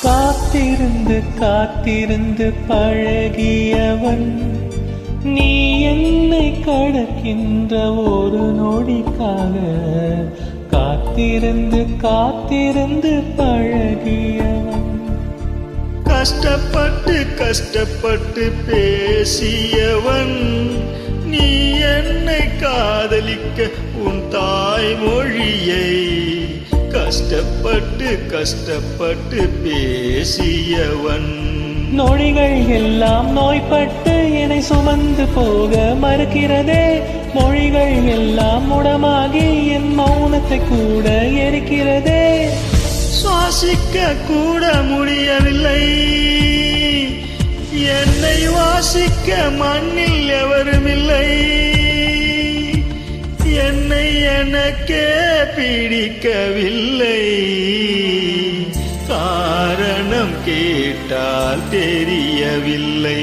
காத்திருந்து காத்திருந்து பழகியவன் நீ என்னை கடக்கின்ற ஒரு நொடிக்காக காத்திருந்து காத்திருந்து பழகியவன் கஷ்டப்பட்டு கஷ்டப்பட்டு பேசியவன் நீ என்னை காதலிக்க உன் தாய்மொழியை கஷ்டப்பட்டு கஷ்டப்பட்டு பேசியவன் நொடிகள் எல்லாம் நோய்பட்டு என்னை சுமந்து போக மறுக்கிறதே மொழிகள் எல்லாம் முடமாகி என் மௌனத்தை கூட எரிக்கிறதே சுவாசிக்க கூட முடியவில்லை என்னை வாசிக்க மண்ணில் எவருமில்லை என்னை எனக்கே பிடிக்கவில்லை காரணம் கேட்டால் தெரியவில்லை